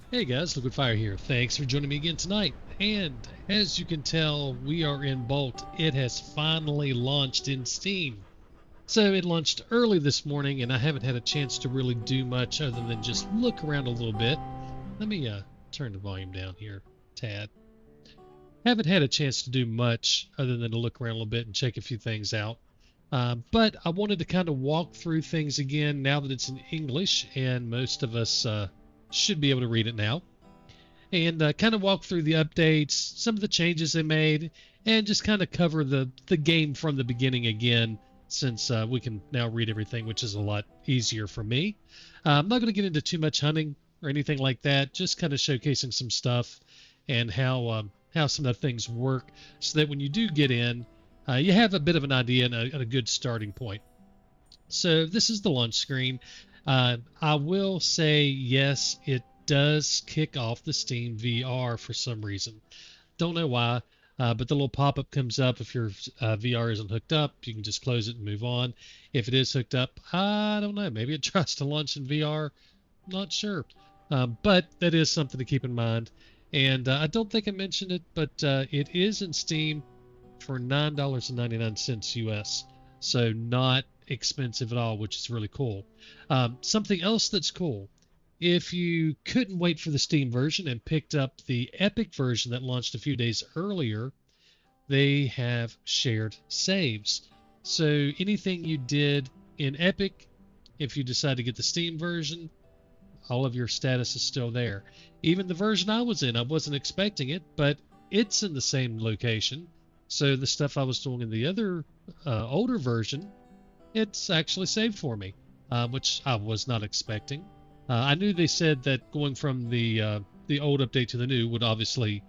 Hey guys, Liquid Fire here. Thanks for joining me again tonight. And as you can tell, we are in BULT. It has finally launched in Steam. So it launched early this morning, and I haven't had a chance to really do much other than just look around a little bit. Let me turn the volume down here, tad. Haven't had a chance to do much other than to look around a little bit and check a few things out. But I wanted to kind of walk through things again now that it's in English, and most of us should be able to read it now and kind of walk through the updates, some of the changes they made, and just kind of cover the game from the beginning again, since we can now read everything, which is a lot easier for me. I'm not going to get into too much hunting or anything like that, just kind of showcasing some stuff and how some of the things work, so that when you do get in, you have a bit of an idea and a good starting point. So this is the launch screen. I will say yes, it does kick off the Steam VR for some reason. Don't know why, but the little pop-up comes up if your VR isn't hooked up. You can just close it and move on. If it is hooked up, I don't know. Maybe it tries to launch in VR. Not sure. But that is something to keep in mind. And I don't think I mentioned it, but it is in Steam for $9.99 US. So not expensive at all, which is really cool. Something else that's cool. If you couldn't wait for the Steam version and picked up the Epic version that launched a few days earlier, they have shared saves. So anything you did in Epic, if you decide to get the Steam version, all of your status is still there. Even the version I was in, I wasn't expecting it, but it's in the same location. So the stuff I was doing in the other older version, it's actually saved for me, which I was not expecting. I knew they said that going from the old update to the new would obviously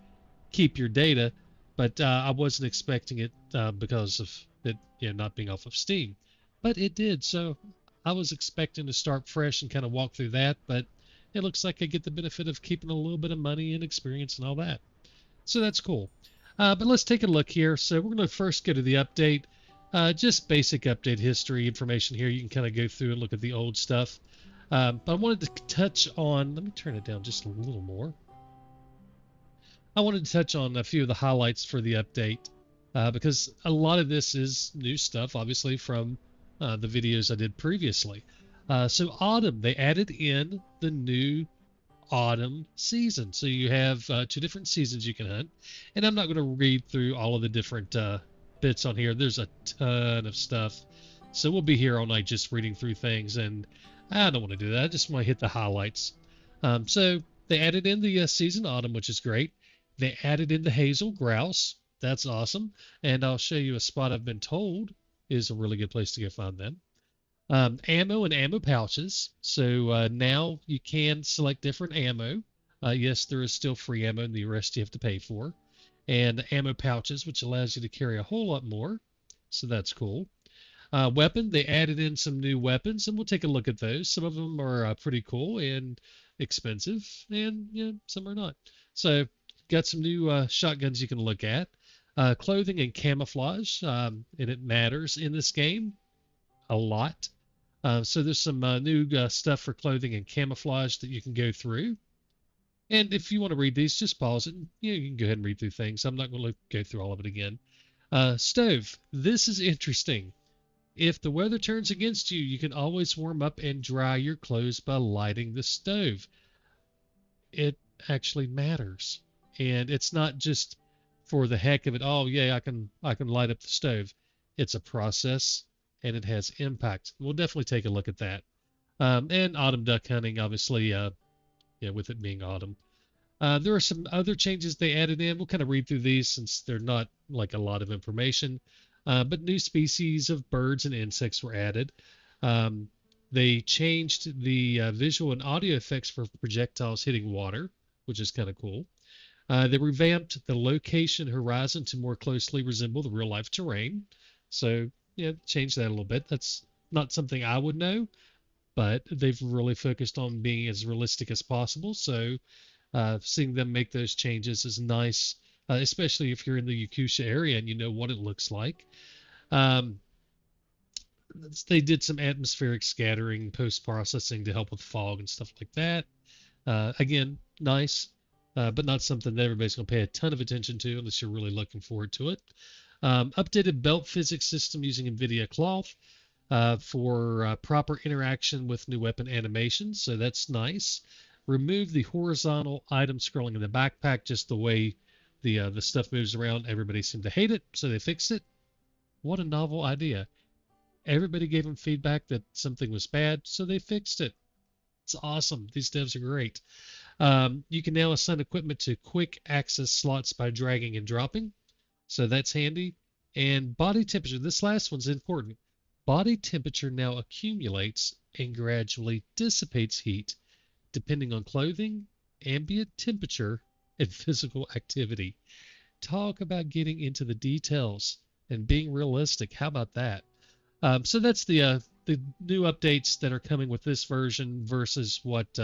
keep your data, but I wasn't expecting it because of it, not being off of Steam. But it did, so I was expecting to start fresh and kind of walk through that, but it looks like I get the benefit of keeping a little bit of money and experience and all that. So that's cool. But let's take a look here. So we're going to first go to the update. Just basic update history information here. You can kind of go through and look at the old stuff. But I wanted to touch on, let me turn it down just a little more. I wanted to touch on a few of the highlights for the update because a lot of this is new stuff, obviously, from the videos I did previously. So Autumn, they added in the new Autumn season. So you have two different seasons you can hunt. And I'm not going to read through all of the different bits on here. There's a ton of stuff. So we'll be here all night just reading through things. And I don't want to do that. I just want to hit the highlights. So they added in the season Autumn, which is great. They added in the Hazel Grouse. That's awesome. And I'll show you a spot I've been told is a really good place to go find them. Ammo and ammo pouches. So now you can select different ammo. Yes, there is still free ammo, and the rest you have to pay for. And ammo pouches, which allows you to carry a whole lot more. So that's cool. Weapon, they added in some new weapons, and we'll take a look at those. Some of them are pretty cool and expensive, and some are not. So got some new shotguns you can look at. Clothing and camouflage, and it matters in this game a lot. So there's some new stuff for clothing and camouflage that you can go through. And if you want to read these, just pause it. And, you can go ahead and read through things. I'm not going to go through all of it again. Stove. This is interesting. If the weather turns against you, you can always warm up and dry your clothes by lighting the stove. It actually matters. And it's not just for the heck of it. Oh, yeah, I can light up the stove. It's a process and it has impact. We'll definitely take a look at that. And autumn duck hunting, obviously, with it being autumn. There are some other changes they added in. We'll kind of read through these since they're not like a lot of information. But new species of birds and insects were added. They changed the visual and audio effects for projectiles hitting water, which is kind of cool. They revamped the location horizon to more closely resemble the real life terrain. So, yeah, change that a little bit. That's not something I would know, but they've really focused on being as realistic as possible. So, seeing them make those changes is nice, especially if you're in the Yakusha area and you know what it looks like. Um, they did some atmospheric scattering, post processing to help with fog and stuff like that. Again, nice, but not something that everybody's going to pay a ton of attention to unless you're really looking forward to it. Updated belt physics system using NVIDIA Cloth for proper interaction with new weapon animations, so that's nice. Remove the horizontal item scrolling in the backpack, just the way the stuff moves around. Everybody seemed to hate it, so they fixed it. What a novel idea. Everybody gave them feedback that something was bad, so they fixed it. It's awesome. These devs are great. You can now assign equipment to quick access slots by dragging and dropping, so that's handy. And body temperature, this last one's important. Body temperature now accumulates and gradually dissipates heat depending on clothing, ambient temperature, and physical activity. Talk about getting into the details and being realistic. How about that? So that's the new updates that are coming with this version versus what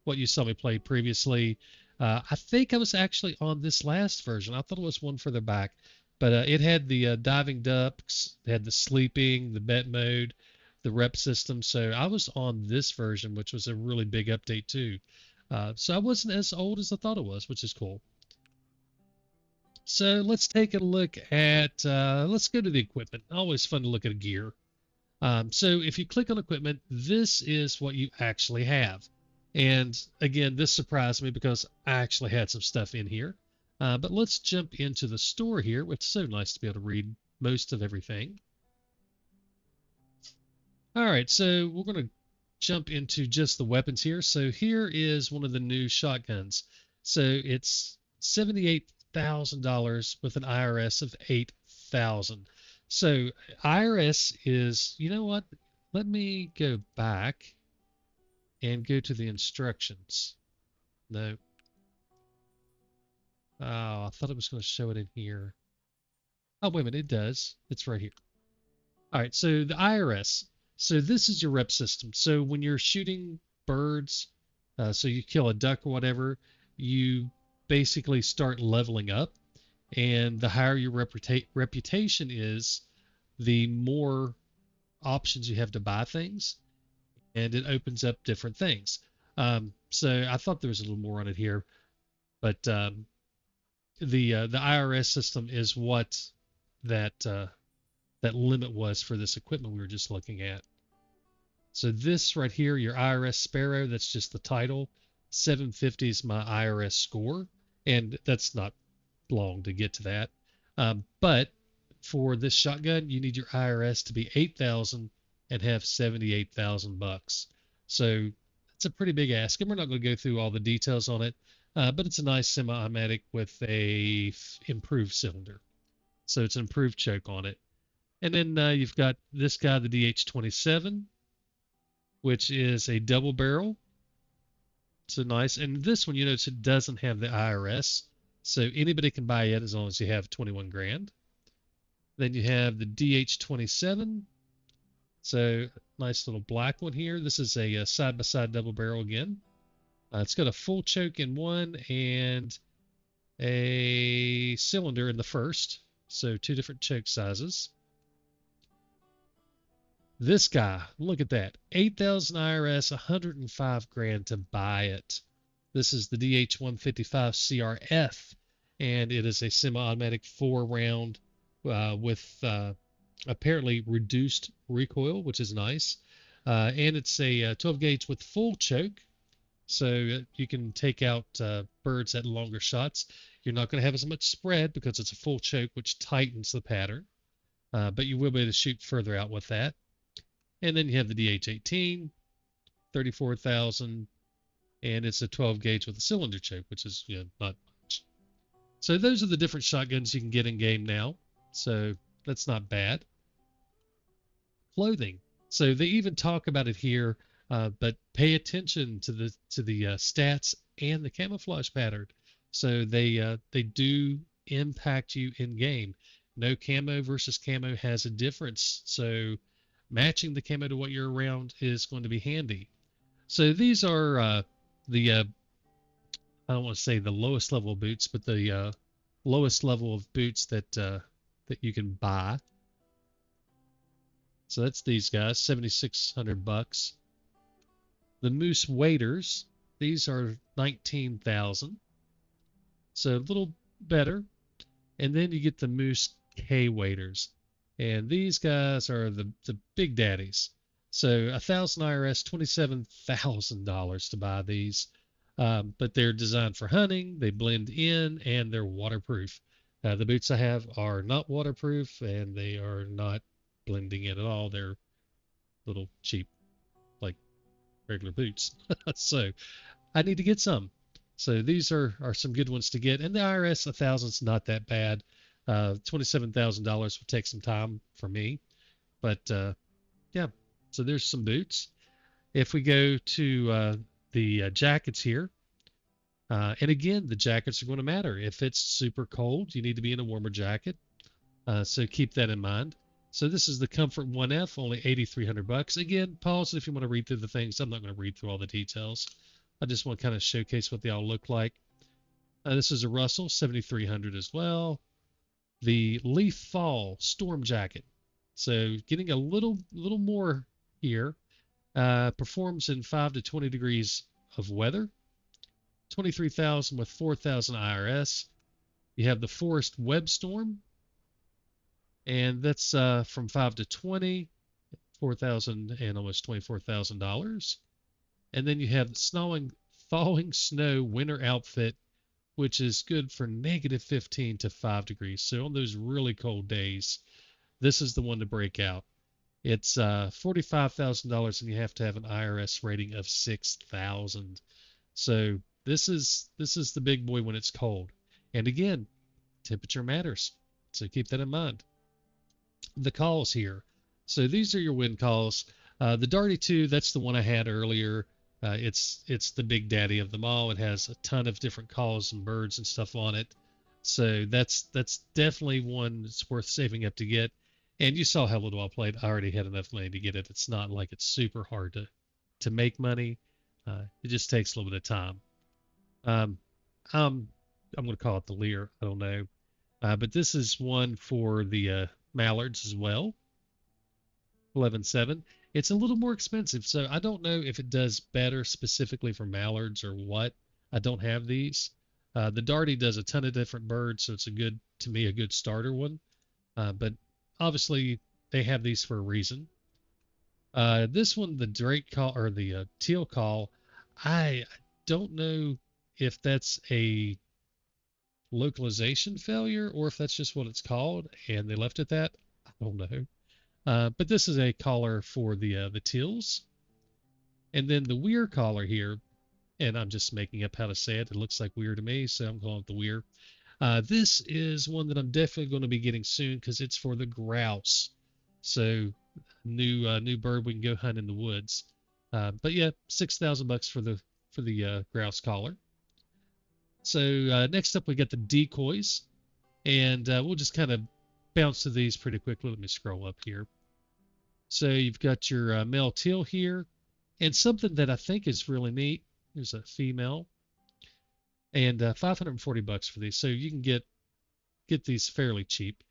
you saw me play previously. I think I was actually on this last version. I thought it was one further back, but it had the diving ducks, it had the sleeping, the bet mode, the rep system. So I was on this version, which was a really big update too. So I wasn't as old as I thought it was, which is cool. So let's take a look at, let's go to the equipment. Always fun to look at gear. So if you click on equipment, this is what you actually have. And again, this surprised me because I actually had some stuff in here. But let's jump into the store here. It's so nice to be able to read most of everything. All right, so we're going to jump into just the weapons here. So here is one of the new shotguns. So it's $78,000 with an IRS of 8,000. So IRS is, you know what? Let me go back and go to the instructions. No. Oh, I thought it was going to show it in here. Oh, wait a minute, it does. It's right here. All right, so the IRS. So this is your rep system. So when you're shooting birds, so you kill a duck or whatever, you basically start leveling up. And the higher your reputation is, the more options you have to buy things, and it opens up different things. So I thought there was a little more on it here, but the IRS system is what that limit was for this equipment we were just looking at. So this right here, your IRS Sparrow, that's just the title. 750 is my IRS score, and that's not long to get to that. But for this shotgun, you need your IRS to be 8,000 and have 78,000 bucks. So it's a pretty big ask, and we're not going to go through all the details on it, but it's a nice semi-automatic with a improved cylinder. So it's an improved choke on it. And then you've got this guy, the DH-27, which is a double barrel. So nice. And this one, you notice it doesn't have the IRS. So anybody can buy it as long as you have 21 grand. Then you have the DH-27. So nice little black one here. This is a side-by-side double barrel again. It's got a full choke in one and a cylinder in the first. So two different choke sizes. This guy, look at that. 8,000 IRS, 105 grand to buy it. This is the DH-155 CRF, and it is a semi-automatic 4-round with apparently reduced recoil, which is nice. And it's a 12 gauge with full choke, so you can take out birds at longer shots. You're not going to have as much spread because it's a full choke, which tightens the pattern, but you will be able to shoot further out with that. And then you have the DH-18, 34,000, and it's a 12 gauge with a cylinder choke, which is not much. So those are the different shotguns you can get in game now. So that's not bad. Clothing. So they even talk about it here, but pay attention to the stats and the camouflage pattern. So they do impact you in game. No camo versus camo has a difference. So matching the camo to what you're around is going to be handy. So these are the I don't want to say the lowest level of boots, but the lowest level of boots that that you can buy. So that's these guys, 7,600 bucks. The Moose Waders, These are 19,000, so a little better. And then you get the Moose K waders, and these guys are the big daddies. So 1,000 IRS, $27,000 to buy these, but they're designed for hunting. They blend in and they're waterproof. The boots I have are not waterproof and they are not blending in at all. They're little cheap, like regular boots. So I need to get some. So these are some good ones to get. And the IRS 1,000's not that bad. $27,000 would take some time for me. But yeah, so there's some boots. If we go to the jackets here, and again, the jackets are going to matter. If it's super cold, you need to be in a warmer jacket. So keep that in mind. So this is the Comfort 1F, only 8,300 bucks. Again, pause it if you want to read through the things. I'm not going to read through all the details. I just want to kind of showcase what they all look like. This is a Russell 7,300 as well. The Leaf Fall Storm Jacket. So getting a little more here. Performs in 5 to 20 degrees of weather. 23,000 with 4,000 IRS. You have the Forest Web Storm, and that's from 5 to 20, 4,000 and almost $24,000. And then you have the thawing snow winter outfit, which is good for negative 15 to 5 degrees. So on those really cold days, this is the one to break out. It's $45,000 and you have to have an IRS rating of 6,000. So this is the big boy when it's cold. And again, temperature matters. So keep that in mind. The calls here. So these are your wind calls. The Darty 2, that's the one I had earlier. It's the big daddy of them all. It has a ton of different calls and birds and stuff on it. So that's definitely one that's worth saving up to get. And you saw how little I played. I already had enough money to get it. It's not like it's super hard to make money. It just takes a little bit of time. Um, I'm going to call it the Lear. I don't know. But this is one for the mallards as well. 11.7. It's a little more expensive, so I don't know if it does better specifically for mallards or what. I don't have these. The Darty does a ton of different birds, so it's to me, a good starter one. But obviously, they have these for a reason. This one, the Drake call or the teal call, I don't know if that's a localization failure or if that's just what it's called and they left it that. I don't know. But this is a collar for the teals. And then the weir collar here, and I'm just making up how to say it. It looks like weir to me, so I'm calling it the weir. This is one that I'm definitely going to be getting soon because it's for the grouse. So new bird we can go hunt in the woods. But yeah, 6,000 bucks for the grouse collar. So next up we got the decoys, and we'll just kind of bounce to these pretty quickly. Let me scroll up here. So you've got your male teal here, and something that I think is really neat. There's a female, and 540 bucks for these. So you can get these fairly cheap.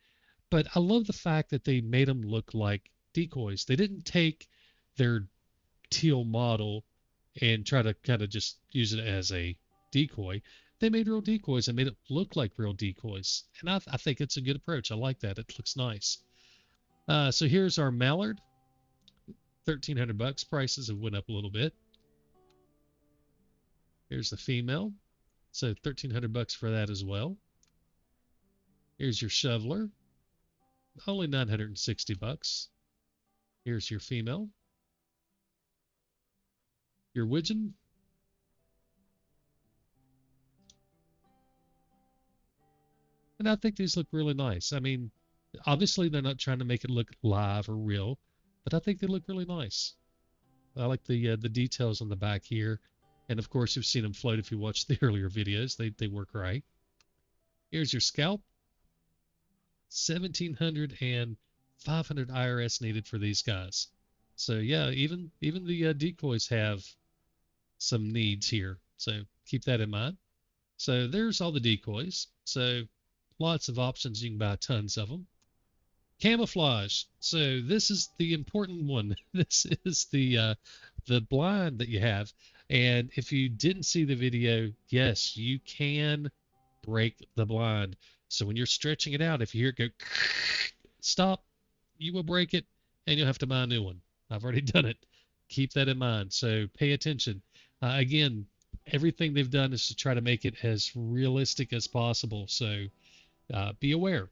But I love the fact that they made them look like decoys. They didn't take their teal model and try to kind of just use it as a decoy. They made real decoys and made it look like real decoys. And I think it's a good approach. I like that. It looks nice. So here's our mallard. 1,300 bucks. Prices have went up a little bit. Here's the female. So 1,300 bucks for that as well. Here's your shoveler. Only 960 bucks. Here's your female. Your widgeon. And I think these look really nice. I mean, obviously they're not trying to make it look live or real, but I think they look really nice. I like the details on the back here. And of course, you've seen them float if you watched the earlier videos. They work right. Here's your scalp. 1,700 and 500 IRS needed for these guys. So yeah, even the decoys have some needs here. So keep that in mind. So there's all the decoys. So lots of options. You can buy tons of them. Camouflage. So this is the important one. This is the blind that you have. And if you didn't see the video, yes, you can break the blind. So when you're stretching it out, if you hear it go stop, you will break it and you'll have to buy a new one. I've already done it. Keep that in mind. So pay attention. Again, everything they've done is to try to make it as realistic as possible. So be aware.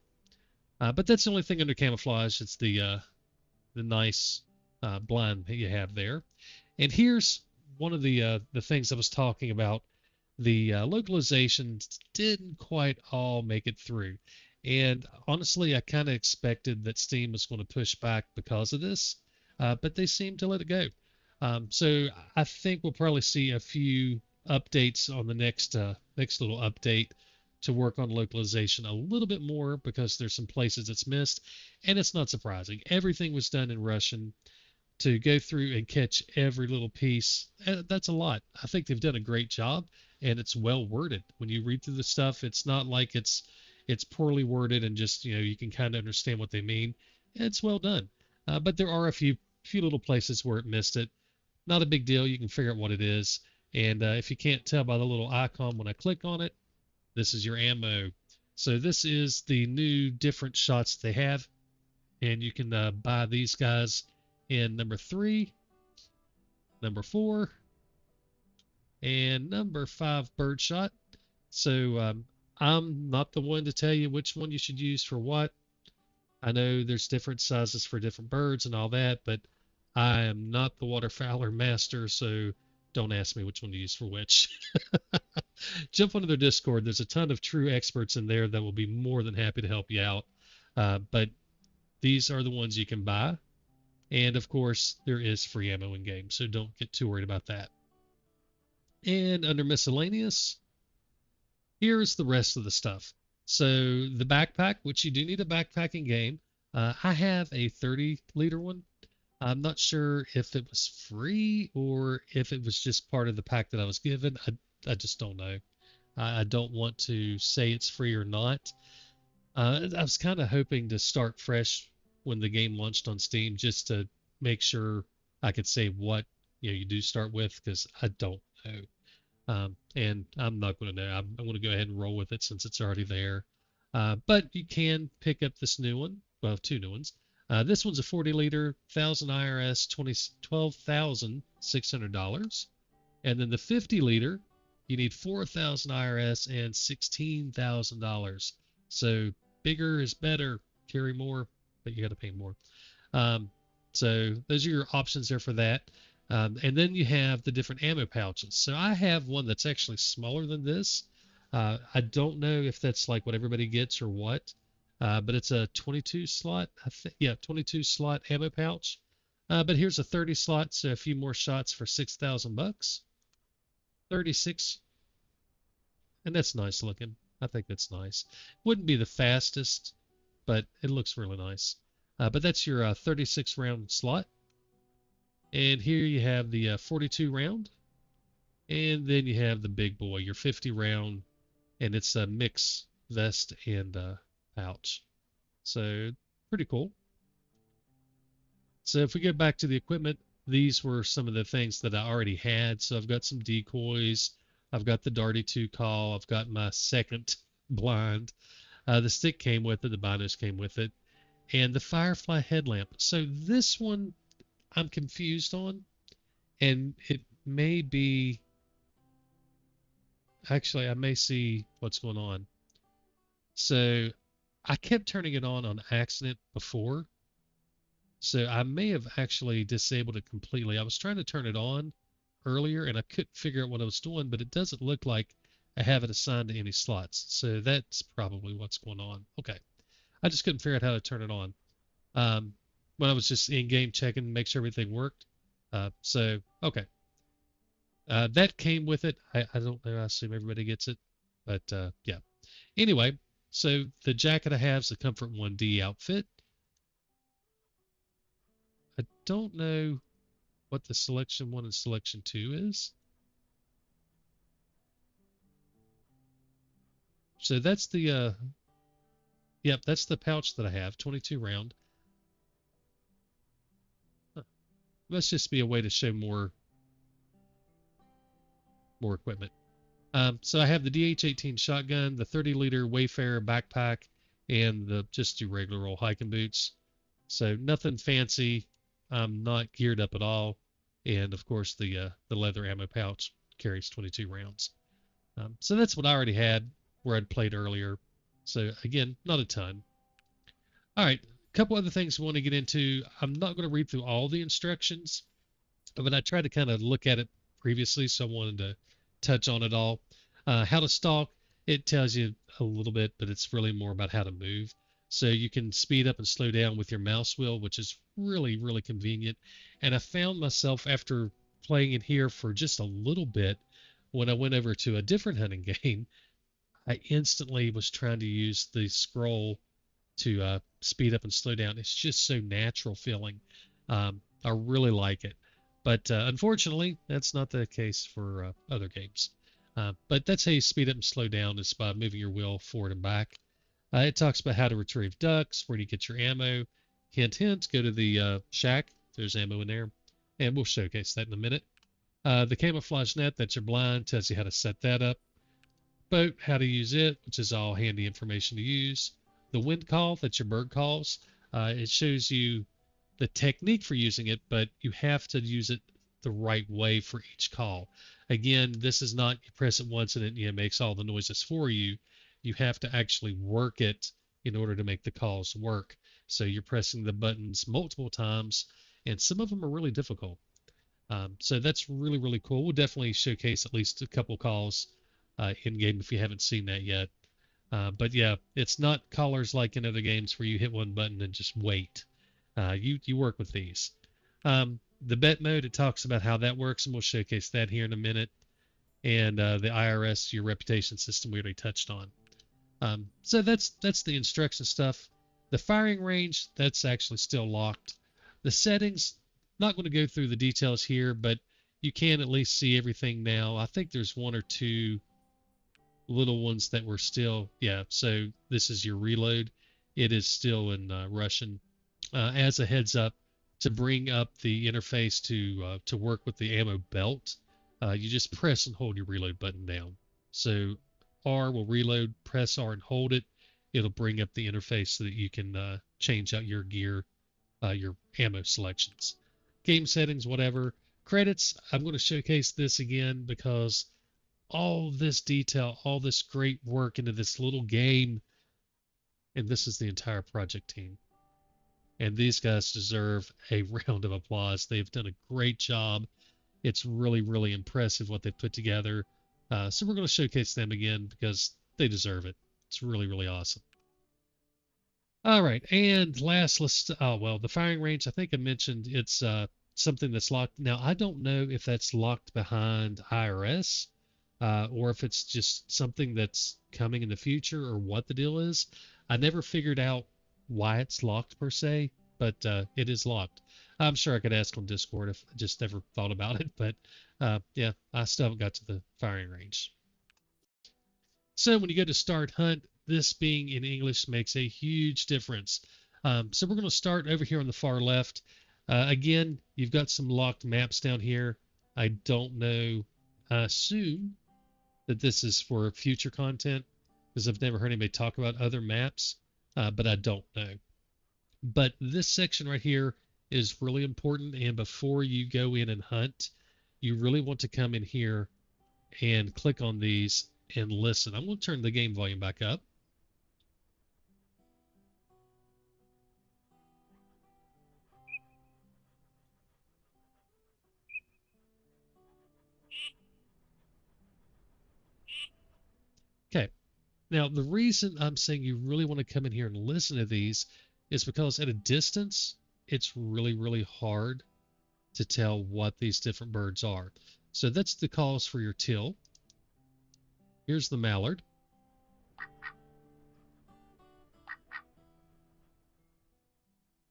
But that's the only thing under camouflage. It's the nice blind that you have there. And here's one of the things I was talking about. The localizations didn't quite all make it through. And honestly, I kind of expected that Steam was going to push back because of this, but they seem to let it go. So I think we'll probably see a few updates on the next little update to work on localization a little bit more because there's some places it's missed, and it's not surprising. Everything was done in Russian. To go through and catch every little piece, that's a lot. I think they've done a great job, and it's well worded. When you read through the stuff, it's not like it's poorly worded and just you can kind of understand what they mean. It's well done, but there are a few little places where it missed it. Not a big deal. You can figure out what it is, and if you can't tell by the little icon when I click on it, this is your ammo. So this is the new different shots they have, and you can buy these guys in number 3, number 4, and number 5 birdshot. So I'm not the one to tell you which one you should use for what. I know there's different sizes for different birds and all that, but I am not the waterfowler master, so don't ask me which one to use for which. Jump onto their Discord. There's a ton of true experts in there that will be more than happy to help you out. But these are the ones you can buy. And of course, there is free ammo in game, so don't get too worried about that. And under miscellaneous, here's the rest of the stuff. So the backpack, which you do need a backpack in game. I have a 30-liter one. I'm not sure if it was free or if it was just part of the pack that I was given. I just don't know. I don't want to say it's free or not. I was kind of hoping to start fresh when the game launched on Steam just to make sure I could say what you do start with because I don't know. And I'm not going to know. I'm going to go ahead and roll with it since it's already there. But you can pick up this new one. Well, 2 new ones. This one's a 40-liter, 1,000 IRS, $12,600. And then the 50-liter, you need 4,000 IRS and $16,000. So bigger is better. Carry more, but you got to pay more. So those are your options there for that. And then you have the different ammo pouches. So I have one that's actually smaller than this. I don't know if that's like what everybody gets or what, but it's a 22 slot. 22 slot ammo pouch. But here's a 30 slot, so a few more shots for $6,000. 36, and that's nice looking. I think that's nice. Wouldn't be the fastest, but it looks really nice. But that's your 36 round slot. And here you have the 42 round. And then you have the big boy, your 50 round. And it's a mix vest and pouch. So pretty cool. So if we go back to the equipment, these were some of the things that I already had. So I've got some decoys. I've got the Darty 2 call. I've got my second blind. The stick came with it. The binos came with it. And the Firefly headlamp. So this one I'm confused on. And it may be... Actually, I may see what's going on. So I kept turning it on accident before. So I may have actually disabled it completely. I was trying to turn it on earlier and I couldn't figure out what I was doing, but it doesn't look like I have it assigned to any slots. So that's probably what's going on. Okay. I just couldn't figure out how to turn it on. When I was just in game checking, make sure everything worked. Okay. That came with it. I don't know. I assume everybody gets it, but yeah. Anyway, so the jacket I have is the Comfort 1D outfit. I don't know what the Selection 1 and Selection 2 is. So that's the yep, that's the pouch that I have, 22 round. Huh. Must just be a way to show more. more equipment. So I have the DH-18 shotgun, the 30-liter Wayfarer backpack, and the just two regular old hiking boots. So nothing fancy. I'm not geared up at all, and of course the leather ammo pouch carries 22 rounds. So that's what I already had where I'd played earlier. So again, not a ton. All right, a couple other things we want to get into. I'm not going to read through all the instructions, but I tried to kind of look at it previously, so I wanted to touch on it all. How to stalk, it tells you a little bit, but it's really more about how to move. So you can speed up and slow down with your mouse wheel, which is really, really convenient. And I found myself after playing it here for just a little bit, when I went over to a different hunting game, I instantly was trying to use the scroll to speed up and slow down. It's just so natural feeling. I really like it. But unfortunately, that's not the case for other games. But that's how you speed up and slow down is by moving your wheel forward and back. It talks about how to retrieve ducks, where do you get your ammo. Hint, hint, go to the shack. There's ammo in there. And we'll showcase that in a minute. The camouflage net, that's your blind, tells you how to set that up. Boat, how to use it, which is all handy information to use. The wind call, that's your bird calls. It shows you the technique for using it, but you have to use it the right way for each call. Again, this is not you press it once and it makes all the noises for you. You have to actually work it in order to make the calls work. So you're pressing the buttons multiple times, and some of them are really difficult. So that's really, really cool. We'll definitely showcase at least a couple calls in game if you haven't seen that yet. But yeah, it's not callers like in other games where you hit one button and just wait. You work with these. The bet mode, it talks about how that works, and we'll showcase that here in a minute. And the IRS, your reputation system, we already touched on. So that's the instruction stuff. The firing range, that's actually still locked. The settings, not going to go through the details here, but you can at least see everything now. I think there's one or two little ones that were still, yeah. So this is your reload. It is still in Russian. As a heads up, to bring up the interface to work with the ammo belt, you just press and hold your reload button down. So R will reload, press R and hold it. It'll bring up the interface so that you can change out your gear, your ammo selections. Game settings, whatever. Credits, I'm going to showcase this again because all this detail, all this great work into this little game, and this is the entire project team. And these guys deserve a round of applause. They've done a great job. It's really, really impressive what they've put together. So we're going to showcase them again because they deserve it. It's really, really awesome. All right, and last, the firing range, I think I mentioned it's something that's locked. Now, I don't know if that's locked behind IRS or if it's just something that's coming in the future or what the deal is. I never figured out why it's locked per se, but it is locked. I'm sure I could ask on Discord if I just never thought about it, but yeah, I still haven't got to the firing range. So when you go to start hunt, this being in English makes a huge difference. So we're going to start over here on the far left. Again, you've got some locked maps down here. I don't know. I assume that this is for future content because I've never heard anybody talk about other maps, but I don't know. But this section right here is really important, and before you go in and hunt, you really want to come in here and click on these and listen. I'm going to turn the game volume back up. Okay. Now, the reason I'm saying you really want to come in here and listen to these is because at a distance, it's really, really hard to tell what these different birds are. So that's the calls for your teal. Here's the mallard.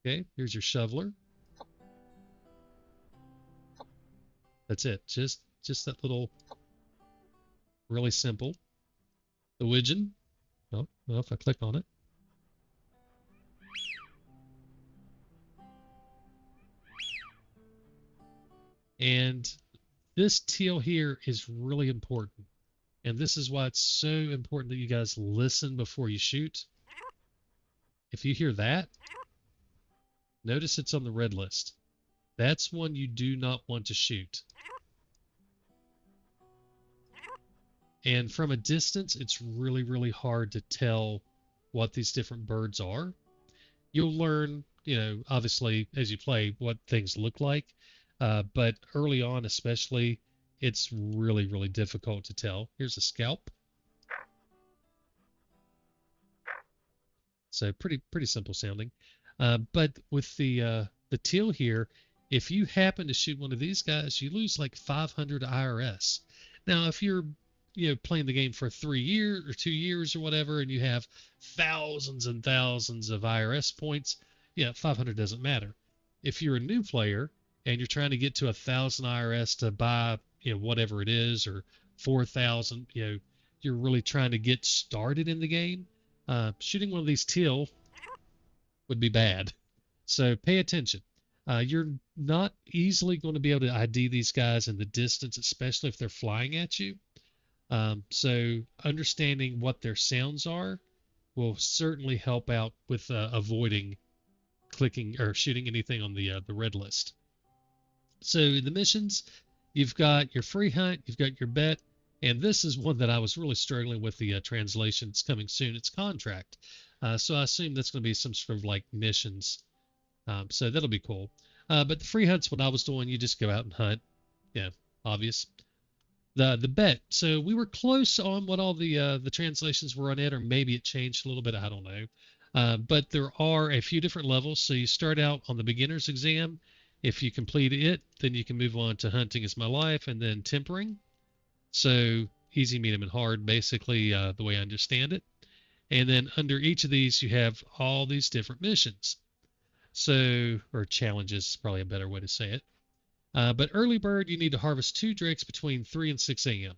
Okay, here's your shoveler. That's it. Just that little, really simple. The widgeon. Oh, well, if I click on it. And This teal here is really important. And this is why it's so important that you guys listen before you shoot. If you hear that, notice it's on the red list. That's one you do not want to shoot. And from a distance, it's really, really hard to tell what these different birds are. You'll learn, obviously as you play what things look like. But early on, especially, it's really, really difficult to tell. Here's a scalp. So pretty simple sounding. But with the teal here, if you happen to shoot one of these guys, you lose like 500 IRS. Now, if you're playing the game for 3 years or 2 years or whatever, and you have thousands and thousands of IRS points, 500 doesn't matter. If you're a new player and you're trying to get to 1,000 IRS to buy whatever it is, or 4,000, you're really trying to get started in the game. Shooting one of these teal would be bad. So pay attention. You're not easily going to be able to ID these guys in the distance, especially if they're flying at you. So understanding what their sounds are will certainly help out with avoiding clicking or shooting anything on the red list. So the missions, you've got your free hunt, you've got your bet, and this is one that I was really struggling with the translation. It's coming soon. It's contract. So I assume that's going to be some sort of like missions. So that'll be cool. But the free hunt's what I was doing. You just go out and hunt. Yeah, obvious. The bet. So we were close on what all the translations were on it, or maybe it changed a little bit. I don't know. But there are a few different levels. So you start out on the beginner's exam. If you complete it, then you can move on to hunting is my life, and then tempering. So easy, medium, and hard, basically the way I understand it. And then under each of these, you have all these different missions. So, or challenges is probably a better way to say it. But early bird, you need to harvest 2 drakes between 3 and 6 a.m.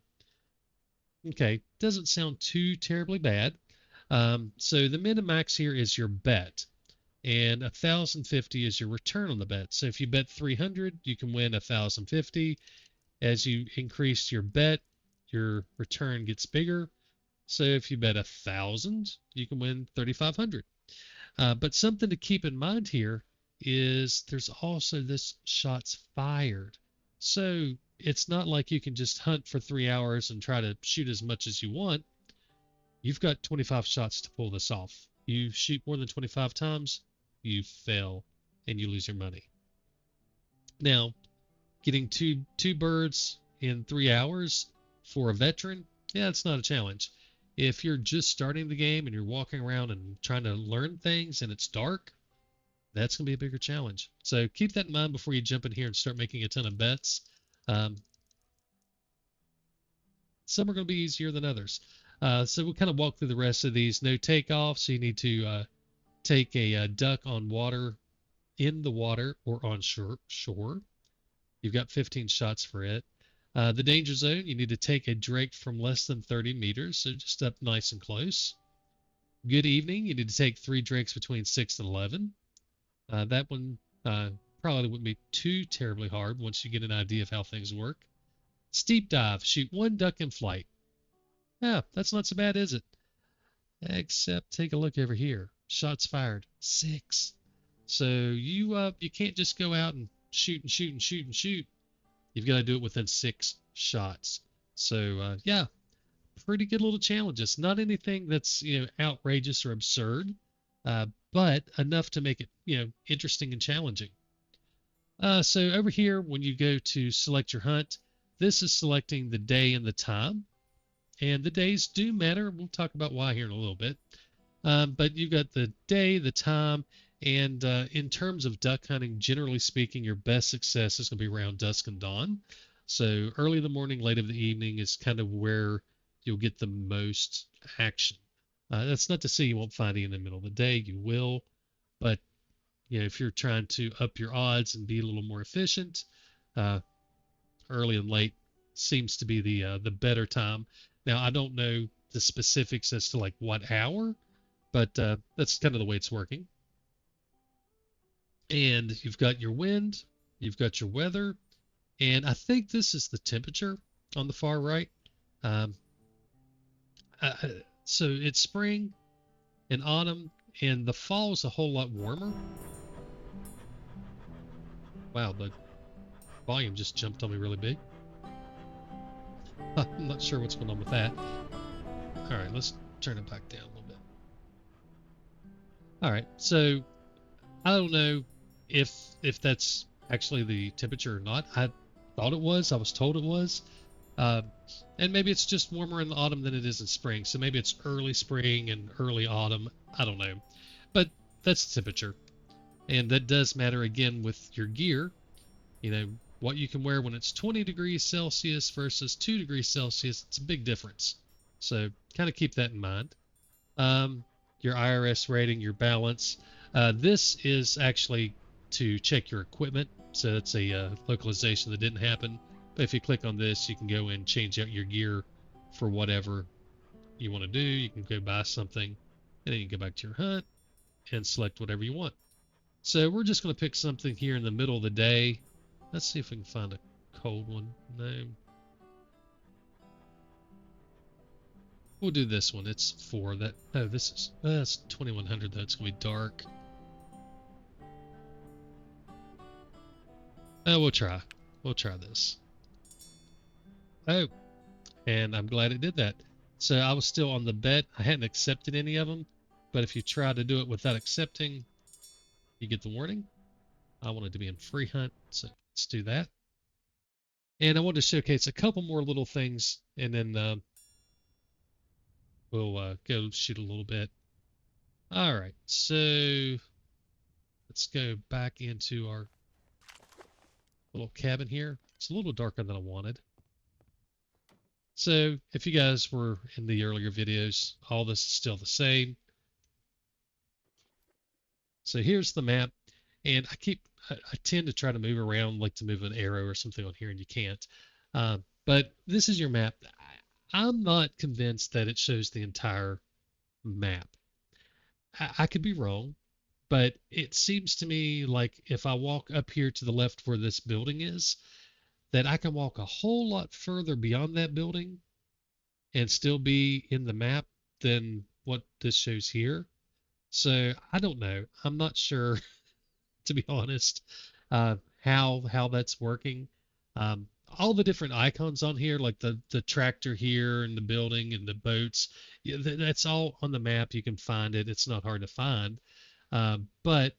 Okay, doesn't sound too terribly bad. So the min and max here is your bet, and 1,050 is your return on the bet. So if you bet 300, you can win 1,050. As you increase your bet, your return gets bigger. So if you bet 1,000, you can win 3,500. But something to keep in mind here is there's also this shots fired. So it's not like you can just hunt for 3 hours and try to shoot as much as you want. You've got 25 shots to pull this off. You shoot more than 25 times, you fail and you lose your money. Now, getting two birds in 3 hours for a veteran, yeah, it's not a challenge. If you're just starting the game and you're walking around and trying to learn things and it's dark, that's going to be a bigger challenge. So keep that in mind before you jump in here and start making a ton of bets. Some are going to be easier than others. So we'll kind of walk through the rest of these. No takeoff, so you need to take a duck on water, in the water, or on shore. You've got 15 shots for it. The danger zone, you need to take a drake from less than 30 meters, so just up nice and close. Good evening, you need to take 3 drakes between 6 and 11. That one probably wouldn't be too terribly hard once you get an idea of how things work. Steep dive, shoot 1 duck in flight. Yeah, that's not so bad, is it? Except take a look over here. Shots fired, 6. So you can't just go out and shoot and shoot and shoot and shoot. You've got to do it within 6 shots. So yeah, pretty good little challenges. Not anything that's outrageous or absurd, but enough to make it interesting and challenging. So over here, when you go to select your hunt, this is selecting the day and the time, and the days do matter. We'll talk about why here in a little bit. But you've got the day, the time, and in terms of duck hunting, generally speaking, your best success is going to be around dusk and dawn. So early in the morning, late in the evening is kind of where you'll get the most action. That's not to say you won't find it in the middle of the day. You will, but if you're trying to up your odds and be a little more efficient, early and late seems to be the better time. Now, I don't know the specifics as to like what hour, but that's kind of the way it's working. And you've got your wind, you've got your weather, And I think this is the temperature on the far right. Um, so it's spring and autumn, and the fall is a whole lot warmer. Wow, the volume just jumped on me really big. I'm not sure what's going on with that. All right, let's turn it back down a little bit. All right, so I don't know if that's actually the temperature or not. I thought it was. I was told it was. Um, and maybe it's just warmer in the autumn than it is in spring. So maybe it's early spring and early autumn. I don't know. But that's the temperature. And that does matter again with your gear. You know, what you can wear when it's 20 degrees Celsius versus 2 degrees Celsius. It's a big difference. So kind of keep that in mind. Your IRS rating, your balance. This is actually to check your equipment. So it's a localization that didn't happen. But if you click on this, you can go and change out your gear for whatever you want to do. You can go buy something, and then you can go back to your hunt and select whatever you want. So we're just going to pick something here in the middle of the day. Let's see if we can find a cold one. No. We'll do this one. It's 4. That no, this is that's 2100 though. It's gonna be dark. Oh, we'll try. We'll try this. Oh, and I'm glad it did that. So I was still on the bet. I hadn't accepted any of them, but if you try to do it without accepting, you get the warning. I wanted to be in free hunt, so let's do that. And I wanted to showcase a couple more little things, and then we'll go shoot a little bit. All right, so let's go back into our little cabin here. It's a little darker than I wanted. So if you guys were in the earlier videos, all this is still the same. So here's the map, and I tend to try to move around, like to move an arrow or something on here, and you can't. But this is your map. I'm not convinced that it shows the entire map. I could be wrong, but it seems to me like if I walk up here to the left where this building is, that I can walk a whole lot further beyond that building and still be in the map than what this shows here. So I don't know. I'm not sure, to be honest, how that's working. All the different icons on here, like the tractor here and the building and the boats, yeah, that's all on the map. You can find it. It's not hard to find. But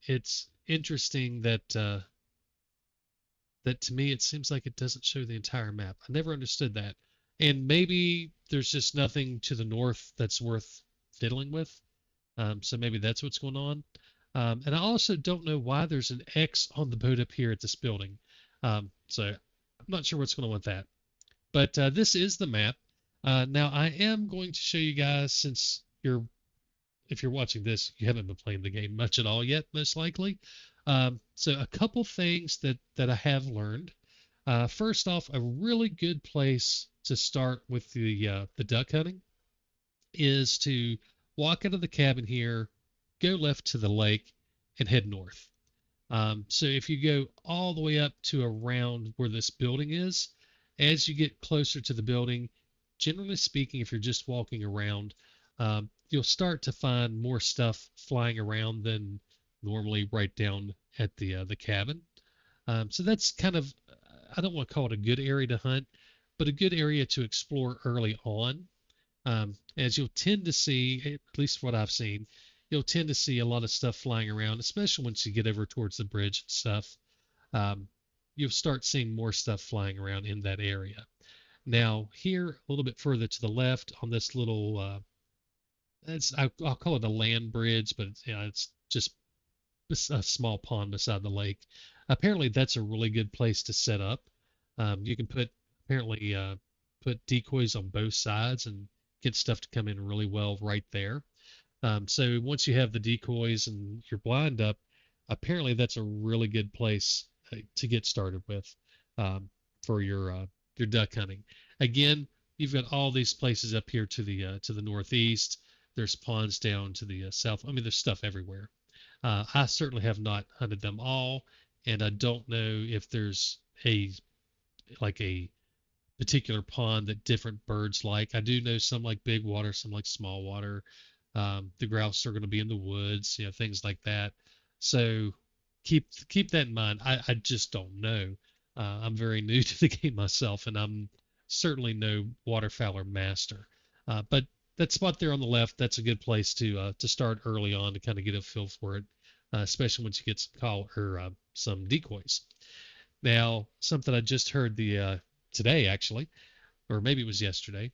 it's interesting that to me it seems like it doesn't show the entire map. I never understood that. And maybe there's just nothing to the north that's worth fiddling with. So maybe that's what's going on. And I also don't know why there's an X on the boat up here at this building. So I'm not sure what's going on with that. But this is the map. Now I am going to show you guys, since if you're watching this, you haven't been playing the game much at all yet, most likely. So a couple things that I have learned. First off, a really good place to start with the duck hunting is to walk out of the cabin here, go left to the lake, and head north. So if you go all the way up to around where this building is, as you get closer to the building, generally speaking, if you're just walking around, you'll start to find more stuff flying around than normally right down at the cabin. So that's kind of, I don't want to call it a good area to hunt, but a good area to explore early on. As you'll tend to see, at least what I've seen, you'll tend to see a lot of stuff flying around, especially once you get over towards the bridge and stuff. Um, you'll start seeing more stuff flying around in that area. Now, here a little bit further to the left on this little, I'll call it a land bridge, but it's just a small pond beside the lake. Apparently, that's a really good place to set up. You can apparently put decoys on both sides and get stuff to come in really well right there. So once you have the decoys and your blind up, apparently that's a really good place to get started with for your duck hunting. Again, you've got all these places up here to the northeast. There's ponds down to the south. I mean, there's stuff everywhere. I certainly have not hunted them all, and I don't know if there's a like a particular pond that different birds like. I do know some like big water, some like small water. The grouse are going to be in the woods, things like that. So keep that in mind. I just don't know. I'm very new to the game myself, and I'm certainly no waterfowler master. But that spot there on the left, that's a good place to start early on to kind of get a feel for it, especially once you get some call or some decoys. Now, something I just heard the today actually, or maybe it was yesterday,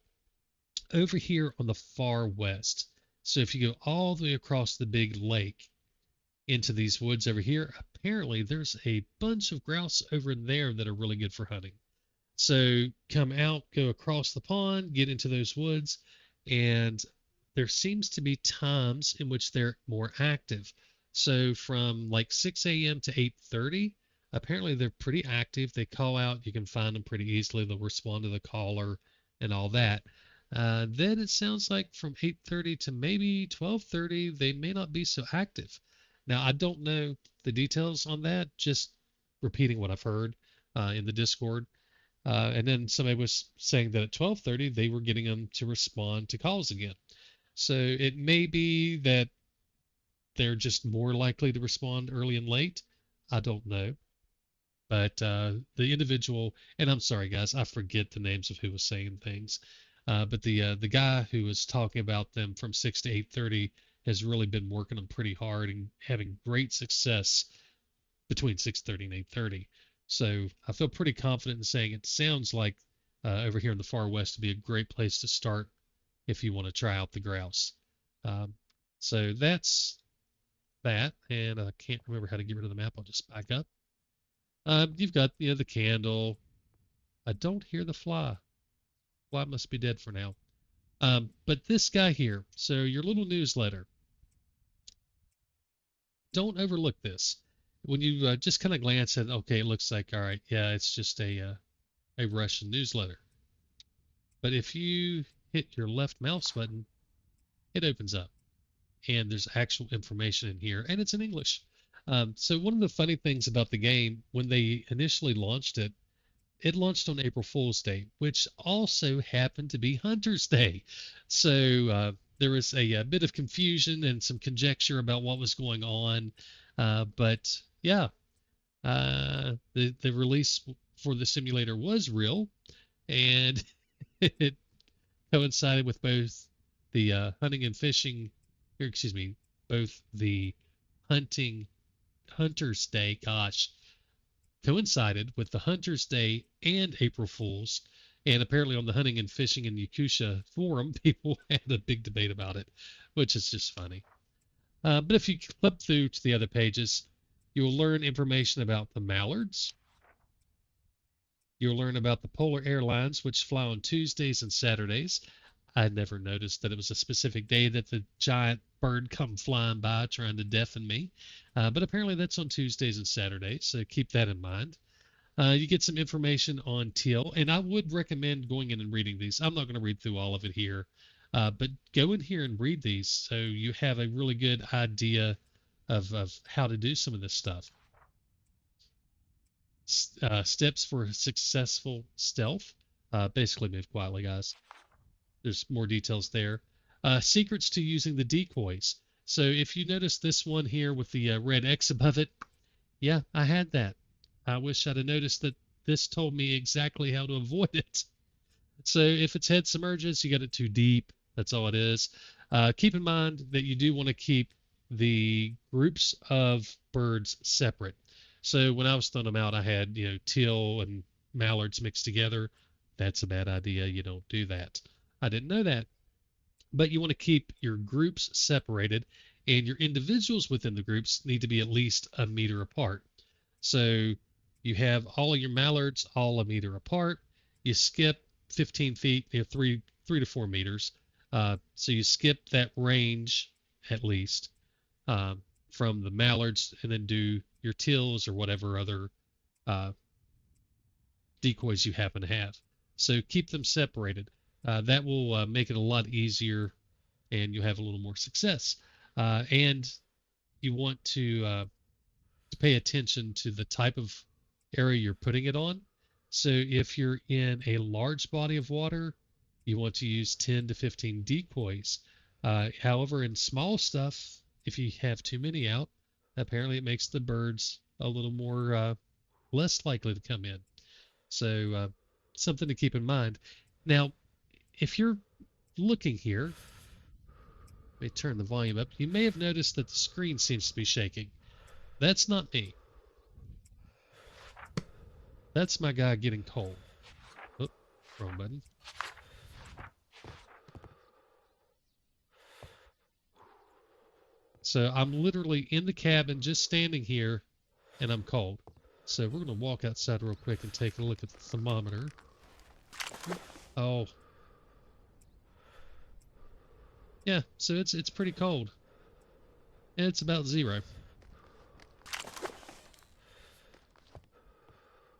over here on the far west. So if you go all the way across the big lake into these woods over here, apparently there's a bunch of grouse over in there that are really good for hunting. So come out, go across the pond, get into those woods, and there seems to be times in which they're more active. So from like 6 a.m. to 8:30, apparently they're pretty active. They call out, you can find them pretty easily. They'll respond to the caller and all that. Then it sounds like from 8:30 to maybe 12:30, they may not be so active. Now, I don't know the details on that, just repeating what I've heard in the Discord. And then somebody was saying that at 12:30 they were getting them to respond to calls again. So it may be that they're just more likely to respond early and late. I don't know. But the individual, and I'm sorry guys, I forget the names of who was saying things. But the guy who was talking about them from 6 to 8:30 has really been working them pretty hard and having great success between 6:30 and 8:30. So I feel pretty confident in saying it sounds like over here in the far west to be a great place to start if you want to try out the grouse. Um, so that's that, and I can't remember how to get rid of the map. I'll just back up. You've got the candle. I don't hear the fly. Fly must be dead for now. But this guy here, so your little newsletter, don't overlook this. When you just kind of glance at, okay, it looks like, all right, yeah, it's just a Russian newsletter. But if you hit your left mouse button, it opens up and there's actual information in here and it's in English. So one of the funny things about the game, when they initially launched it, it launched on April Fool's Day, which also happened to be Hunter's Day. So there was a bit of confusion and some conjecture about what was going on. But yeah, the release for the simulator was real, and it coincided with both the hunting and fishing, or excuse me, both the hunting Hunter's Day, gosh, coincided with the Hunter's Day and April Fool's. And apparently on the hunting and fishing in Yakusha forum, people had a big debate about it, which is just funny. But if you flip through to the other pages, you'll learn information about the mallards. You'll learn about the Polar Airlines, which fly on Tuesdays and Saturdays. I never noticed that it was a specific day that the giant bird come flying by trying to deafen me. But apparently that's on Tuesdays and Saturdays, so keep that in mind. You get some information on teal, and I would recommend going in and reading these. I'm not going to read through all of it here, but go in here and read these so you have a really good idea of how to do some of this stuff. Steps for successful stealth. Basically, move quietly, guys. There's more details there. Secrets to using the decoys. So if you notice this one here with the red X above it, yeah, I had that. I wish I'd have noticed that this told me exactly how to avoid it. So if its head submerges, you got it too deep. That's all it is. Keep in mind that you do want to keep the groups of birds separate. So when I was throwing them out, I had, teal and mallards mixed together. That's a bad idea. You don't do that. I didn't know that. But you want to keep your groups separated, and your individuals within the groups need to be at least a meter apart. So you have all of your mallards all a meter apart. You skip 15 feet, 3 to 4 meters. So you skip that range at least from the mallards, and then do your teals or whatever other uh, decoys you happen to have. So keep them separated. That will make it a lot easier, and you'll have a little more success. And you want to pay attention to the type of area you're putting it on. So if you're in a large body of water, you want to use 10 to 15 decoys. However, in small stuff, if you have too many out, apparently it makes the birds a little more less likely to come in. So something to keep in mind. Now, if you're looking here, let me turn the volume up. You may have noticed that the screen seems to be shaking. That's not me. That's my guy getting cold. Oh, wrong button. So I'm literally in the cabin just standing here and I'm cold. So we're going to walk outside real quick and take a look at the thermometer. Oh. Yeah, so it's pretty cold. It's about 0.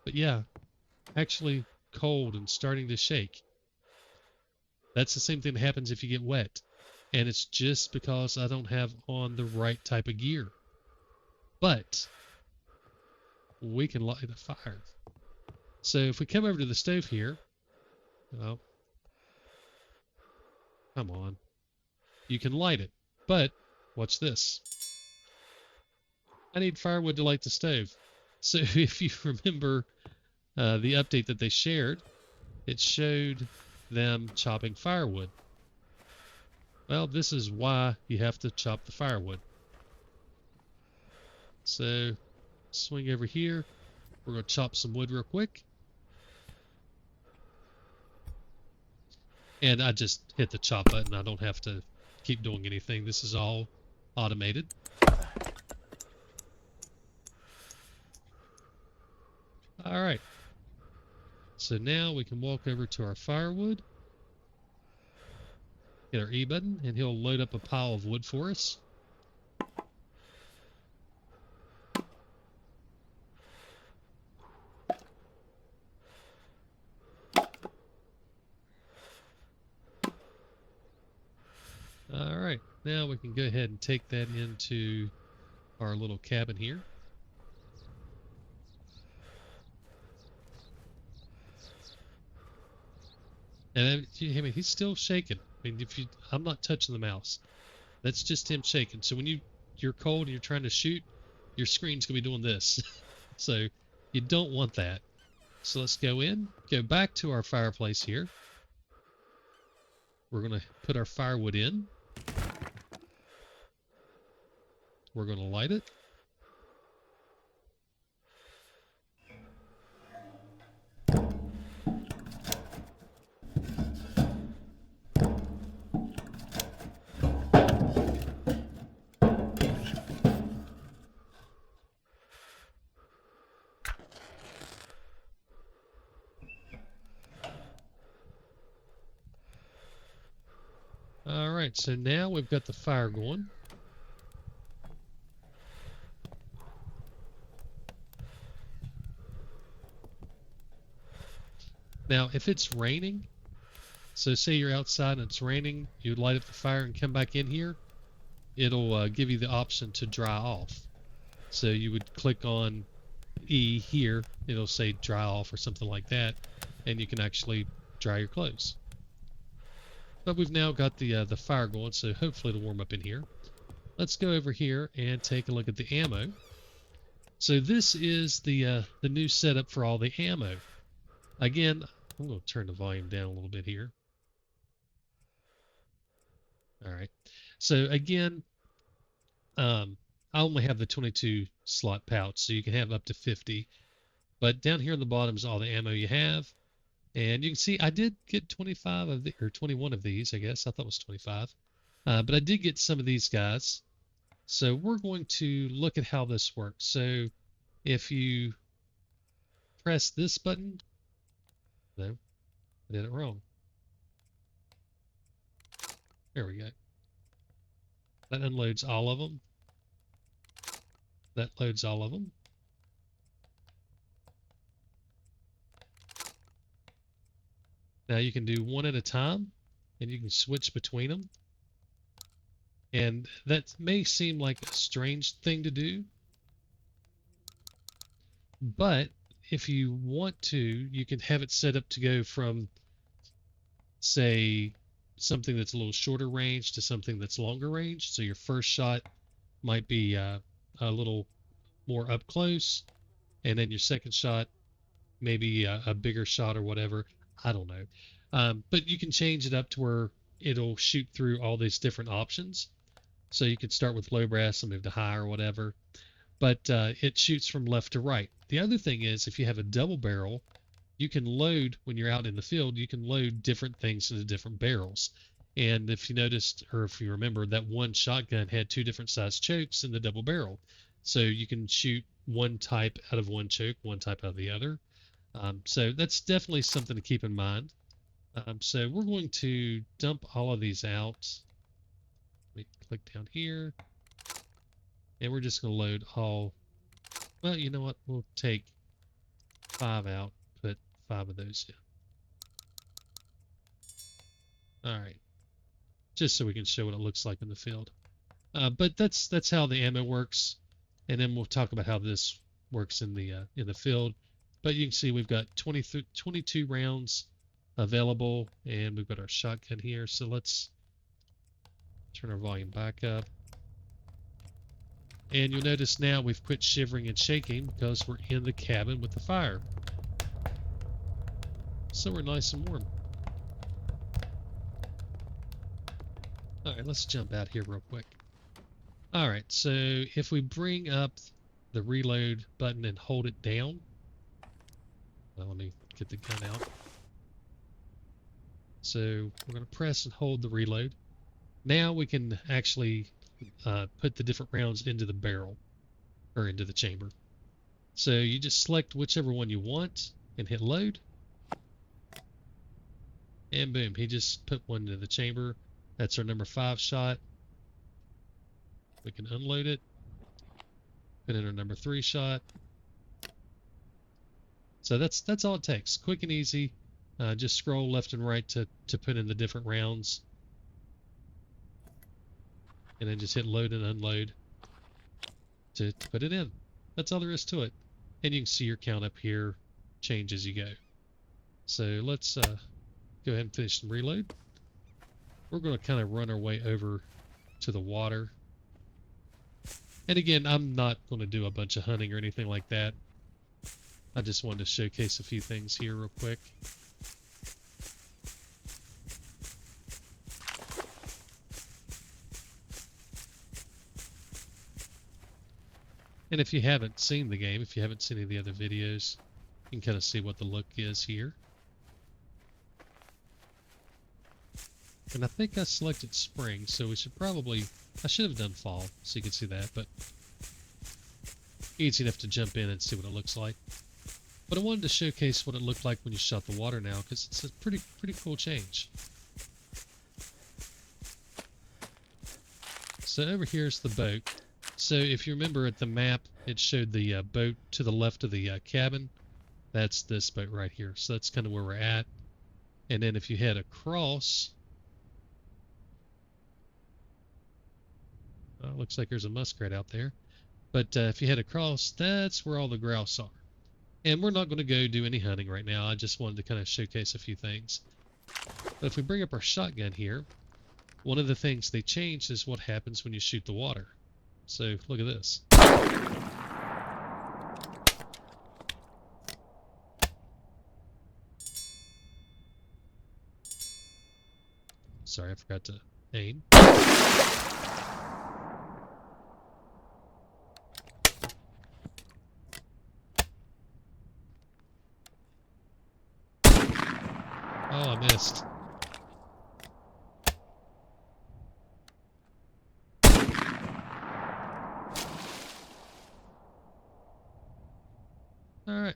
But yeah, actually cold and starting to shake. That's the same thing that happens if you get wet. And it's just because I don't have on the right type of gear. But we can light a fire. So if we come over to the stove here, oh, come on. You can light it. But watch this. I need firewood to light the stove. So if you remember the update that they shared, it showed them chopping firewood. Well, this is why you have to chop the firewood. So swing over here. We're going to chop some wood real quick. And I just hit the chop button. I don't have to keep doing anything. This is all automated. All right. So now we can walk over to our firewood. Hit our E button, and he'll load up a pile of wood for us. All right, now we can go ahead and take that into our little cabin here. And I mean, he's still shaking. I mean, I'm not touching the mouse. That's just him shaking. So when you're cold and you're trying to shoot, your screen's gonna be doing this. So you don't want that. So let's go back to our fireplace here. We're gonna put our firewood in. We're gonna light it. All right, so now we've got the fire going. Now, if it's raining, so say you're outside and it's raining, you light up the fire and come back in here, it'll give you the option to dry off. So you would click on E here, it'll say dry off or something like that, and you can actually dry your clothes. But we've now got the fire going, so hopefully it'll warm up in here. Let's go over here and take a look at the ammo. So this is the new setup for all the ammo. Again, I'm going to turn the volume down a little bit here. All right. So again, I only have the 22 slot pouch, so you can have up to 50. But down here on the bottom is all the ammo you have. And you can see I did get 25 of the, or 21 of these, I guess. I thought it was 25. But I did get some of these guys. So we're going to look at how this works. So if you press this button, no, I did it wrong. There we go. That unloads all of them. That loads all of them. Now you can do one at a time, and you can switch between them. And that may seem like a strange thing to do, but if you want to, you can have it set up to go from, say, something that's a little shorter range to something that's longer range. So your first shot might be a little more up close, and then your second shot maybe a bigger shot or whatever. I don't know. But you can change it up to where it'll shoot through all these different options. So you could start with low brass and move to high or whatever. But it shoots from left to right. The other thing is, if you have a double barrel, you can load, when you're out in the field, you can load different things into different barrels. And if you noticed, or if you remember, that one shotgun had two different size chokes in the double barrel. So you can shoot one type out of one choke, one type out of the other. So that's definitely something to keep in mind. So we're going to dump all of these out. Let me click down here. And we're just going to load all. Well, you know what? We'll take 5 out, put 5 of those in. All right. Just so we can show what it looks like in the field. But that's how the ammo works. And then we'll talk about how this works in the field. But you can see we've got 22 rounds available, and we've got our shotgun here. So let's turn our volume back up. And you'll notice now we've quit shivering and shaking because we're in the cabin with the fire. So we're nice and warm. Alright, let's jump out here real quick. Alright, so if we bring up the reload button and hold it down. Well, let me get the gun out. So we're going to press and hold the reload. Now we can actually put the different rounds into the barrel, or into the chamber. So you just select whichever one you want and hit load. And boom, he just put one into the chamber. That's our number 5 shot. We can unload it. Put in our number 3 shot. So that's all it takes. Quick and easy. Just scroll left and right to put in the different rounds. And then just hit load and unload to put it in. That's all there is to it. And you can see your count up here change as you go. So let's go ahead and finish some reload. We're going to kind of run our way over to the water. And again, I'm not going to do a bunch of hunting or anything like that. I just wanted to showcase a few things here real quick. And if you haven't seen the game, if you haven't seen any of the other videos, you can kind of see what the look is here. And I think I selected spring, so we should probably, I should have done fall, so you can see that, but easy enough to jump in and see what it looks like. But I wanted to showcase what it looked like when you shot the water now, because it's a pretty cool change. So over here is the boat. So if you remember at the map, it showed the boat to the left of the cabin. That's this boat right here. So that's kind of where we're at. And then if you head across, looks like there's a muskrat out there. But if you head across, that's where all the grouse are. And we're not going to go do any hunting right now. I just wanted to kind of showcase a few things. But if we bring up our shotgun here, one of the things they changed is what happens when you shoot the water. So look at this. Sorry, I forgot to aim. Oh, I missed. Alright.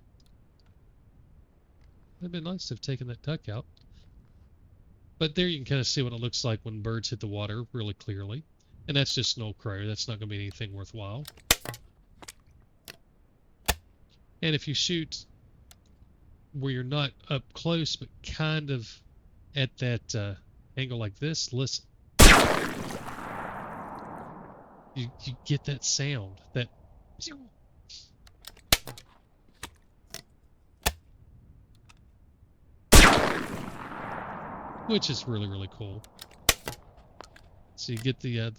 It'd been nice to have taken that duck out. But there you can kind of see what it looks like when birds hit the water really clearly. And that's just an old crow. That's not going to be anything worthwhile. And if you shoot where you're not up close, but kind of at that angle like this, listen. You get that sound, that which is really, really cool. So you get the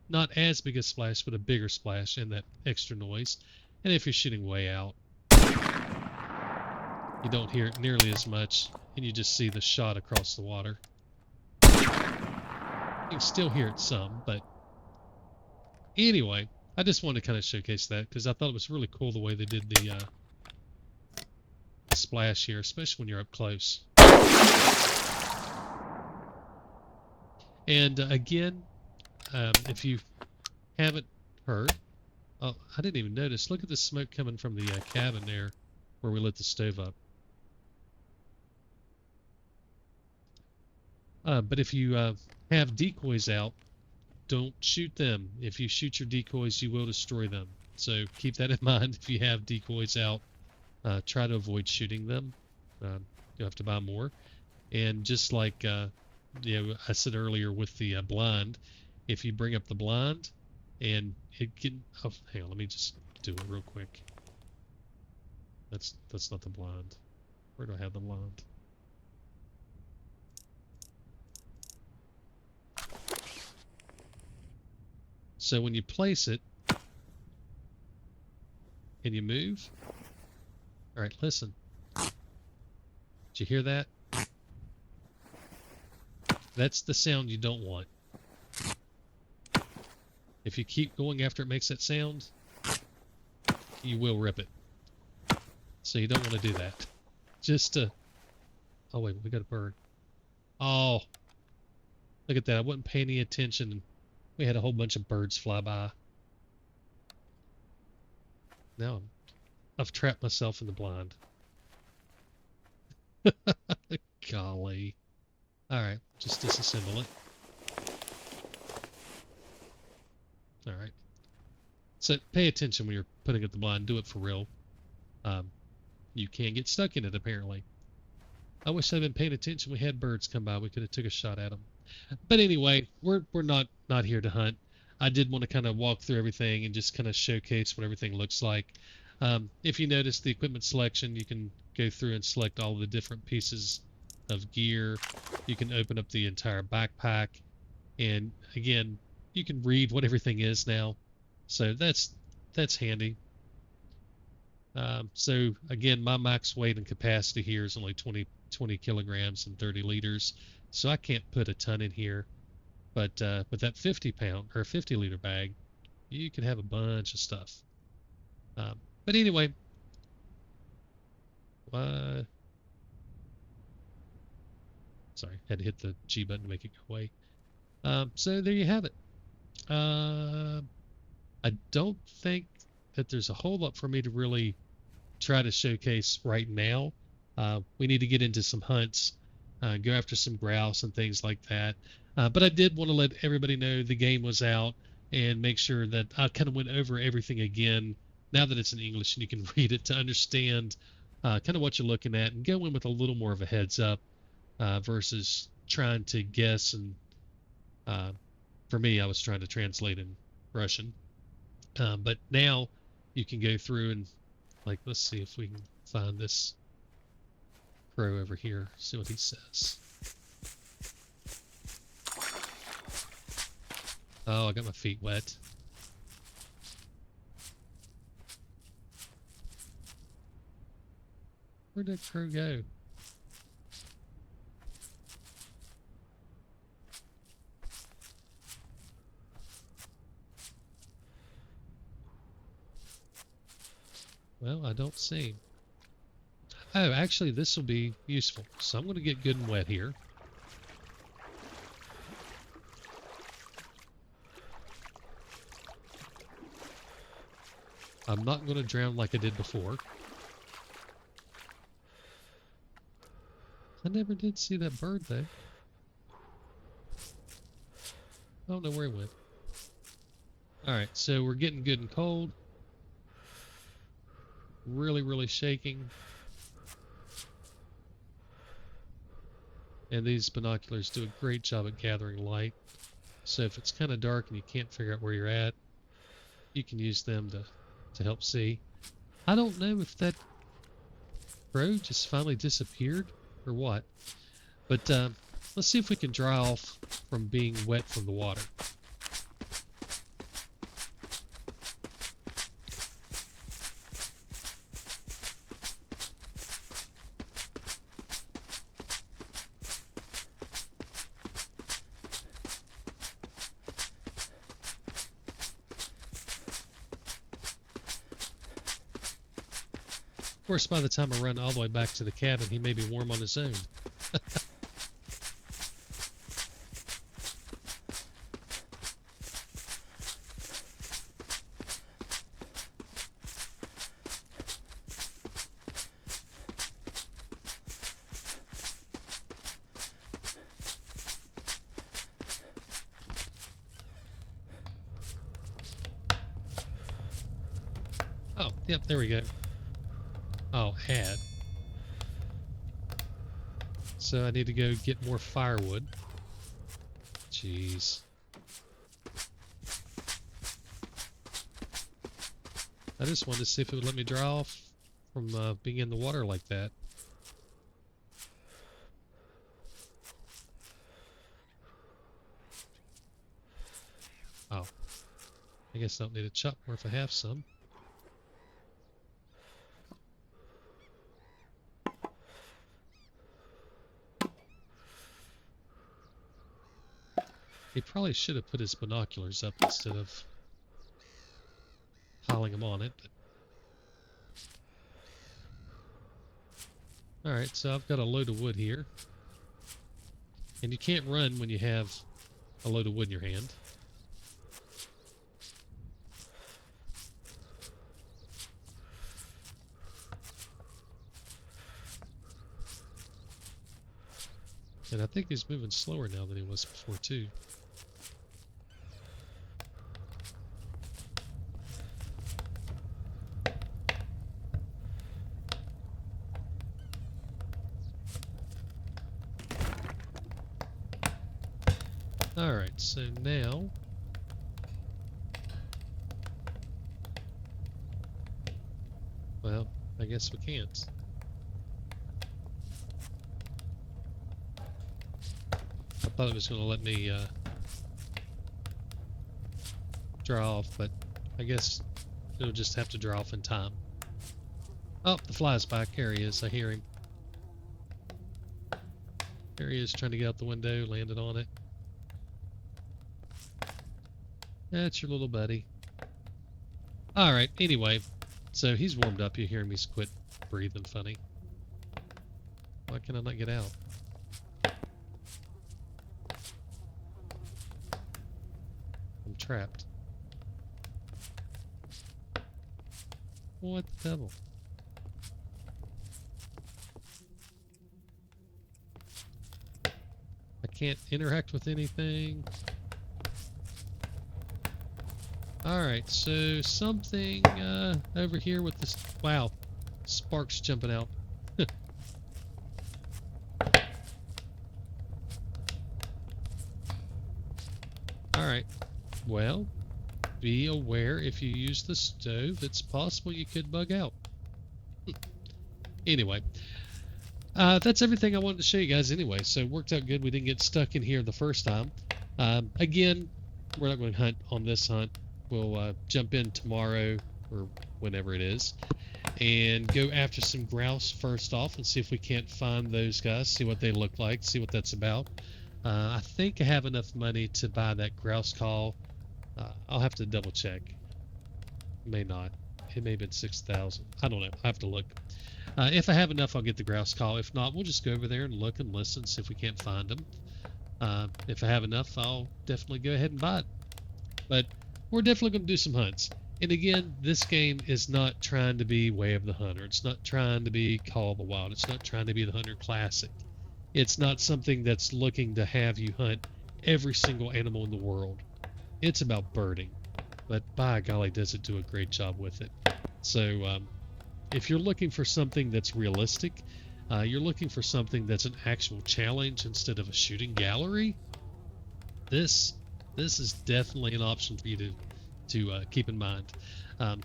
not as big a splash, but a bigger splash and that extra noise. And if you're shooting way out, you don't hear it nearly as much, and you just see the shot across the water. You can still hear it some, but anyway, I just wanted to kind of showcase that because I thought it was really cool the way they did the splash here, especially when you're up close. And again, if you haven't heard, oh, I didn't even notice. Look at the smoke coming from the cabin there where we lit the stove up. But if you have decoys out, don't shoot them. If you shoot your decoys, you will destroy them. So keep that in mind. If you have decoys out, try to avoid shooting them. You'll have to buy more. And just like I said earlier with the blind, if you bring up the blind and it get, oh, hang on, let me just do it real quick. That's not the blind. Where do I have the blind? So when you place it and you move, all right, listen. Did you hear that? That's the sound you don't want. If you keep going after it makes that sound, you will rip it. So you don't want to do that. Just to... Oh, wait, we got a bird. Oh, look at that. I wasn't paying any attention, and we had a whole bunch of birds fly by. Now I've trapped myself in the blind. Golly. Alright, just disassemble it. Alright. So pay attention when you're putting up the blind. Do it for real. You can get stuck in it, apparently. I wish I'd been paying attention. We had birds come by. We could have took a shot at them. But anyway, we're not here to hunt. I did want to kind of walk through everything and just kind of showcase what everything looks like. If you notice the equipment selection, you can go through and select all of the different pieces of gear. You can open up the entire backpack, and again, you can read what everything is now. So that's handy. So again, my max weight and capacity here is only 20 kilograms and 30 liters. So I can't put a ton in here, but with that 50-pound or 50-liter bag, you can have a bunch of stuff. But anyway, sorry, had to hit the G button to make it go away. So there you have it. I don't think that there's a whole lot for me to really try to showcase right now. We need to get into some hunts, go after some grouse and things like that. But I did want to let everybody know the game was out and make sure that I kind of went over everything again now that it's in English and you can read it to understand kind of what you're looking at and go in with a little more of a heads up versus trying to guess. And for me, I was trying to translate in Russian. But now you can go through and, like, let's see if we can find this crow over here, see what he says. Oh, I got my feet wet. Where'd that crow go? Well, I don't see him. Oh, actually, this will be useful. So I'm going to get good and wet here. I'm not going to drown like I did before. I never did see that bird, though. I don't know where he went. Alright, so we're getting good and cold. Really, really shaking. And these binoculars do a great job at gathering light. So if it's kind of dark and you can't figure out where you're at, you can use them to help see. I don't know if that crow just finally disappeared or what. But Let's see if we can dry off from being wet from the water. Of course, by the time I run all the way back to the cabin, he may be warm on his own. Oh, yep, there we go. Oh, add. So I need to go get more firewood. Jeez. I just wanted to see if it would let me dry off from being in the water like that. Oh. I guess I don't need a chop more if I have some. He probably should have put his binoculars up instead of piling them on it. Alright, so I've got a load of wood here. And you can't run when you have a load of wood in your hand. And I think he's moving slower now than he was before, too. Alright, so now... well, I guess we can't. I thought it was going to let me dry off, but I guess it'll just have to dry off in time. Oh, the fly's back. There he is. I hear him. There he is, trying to get out the window, landed on it. That's your little buddy. Alright, anyway, so he's warmed up. You hear him, he's quit breathing funny. Why can I not get out? I'm trapped. What the devil? I can't interact with anything. Alright, so something over here with this... wow, sparks jumping out. Alright, well, be aware if you use the stove, it's possible you could bug out. Anyway, that's everything I wanted to show you guys anyway, so it worked out good. We didn't get stuck in here the first time. Again, we're not going to hunt on this hunt. We'll jump in tomorrow or whenever it is and go after some grouse first off and see if we can't find those guys, see what they look like, see what that's about. I think I have enough money to buy that grouse call. I'll have to double check. May not. It may have been 6,000. I don't know. I have to look. If I have enough, I'll get the grouse call. If not, we'll just go over there and look and listen, see if we can't find them. If I have enough, I'll definitely go ahead and buy it. But we're definitely going to do some hunts. And again, this game is not trying to be Way of the Hunter. It's not trying to be Call of the Wild. It's not trying to be the Hunter Classic. It's not something that's looking to have you hunt every single animal in the world. It's about birding. But by golly, does it do a great job with it. So if you're looking for something that's realistic, you're looking for something that's an actual challenge instead of a shooting gallery, this is definitely an option for you to keep in mind.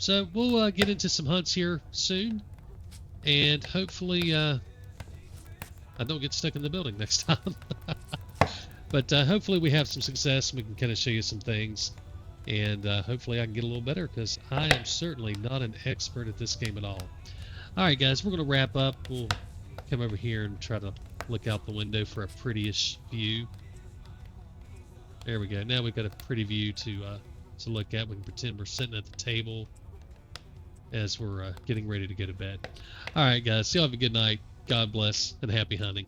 So we'll get into some hunts here soon, and hopefully I don't get stuck in the building next time. But hopefully we have some success and we can kind of show you some things. And hopefully I can get a little better, because I am certainly not an expert at this game at all. Alright guys, we're going to wrap up. We'll come over here and try to look out the window for a prettyish view. There we go. Now we've got a pretty view to look at. We can pretend we're sitting at the table as we're getting ready to go to bed. Alright guys, y'all have a good night. God bless and happy hunting.